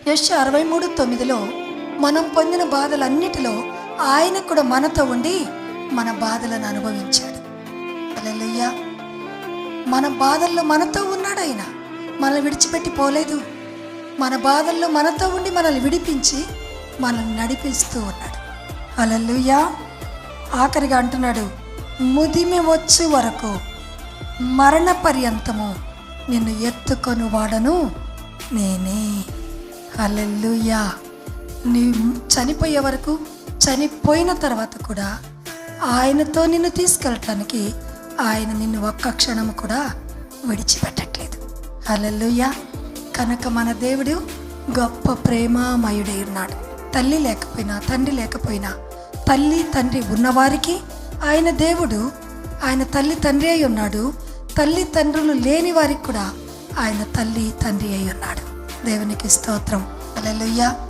యెషయా 63:9లో మనం పొందిన బాధలన్నిటిలో ఆయన కూడా మనతో ఉండి మన బాధలను అనుభవించాడు. హల్లెలూయా. మన బాధల్లో మనతో ఉన్నాడు ఆయన. మనల్ని విడిచిపెట్టి పోలేదు. మన బాధల్లో మనతో ఉండి మనల్ని విడిపించి మనల్ని నడిపిస్తూ ఉన్నాడు. హల్లెలూయా. ఆఖరిగా అంటున్నాడు, ముదిమి వచ్చు వరకు మరణ పర్యంతము నిన్ను ఎత్తుకొని వాడను నేనే. హల్లెలూయా. నీ చనిపోయే వరకు, చనిపోయిన తర్వాత కూడా ఆయనతో నిన్ను తీసుకెళ్ళటానికి ఆయన నిన్ను ఒక్క క్షణం కూడా విడిచిపెట్టట్లేదు. హల్లెలూయా. కనుక మన దేవుడు గొప్ప ప్రేమామయుడై ఉన్నాడు. తల్లి లేకపోయినా, తండ్రి లేకపోయినా, తల్లి తండ్రి ఉన్నవారికి ఆయన దేవుడు, ఆయన తల్లి తండ్రి అయి ఉన్నాడు. తల్లి తండ్రులు లేని వారికి కూడా ఆయన తల్లి తండ్రి అయి ఉన్నాడు. దేవునికి స్తోత్రం. హల్లెలూయా.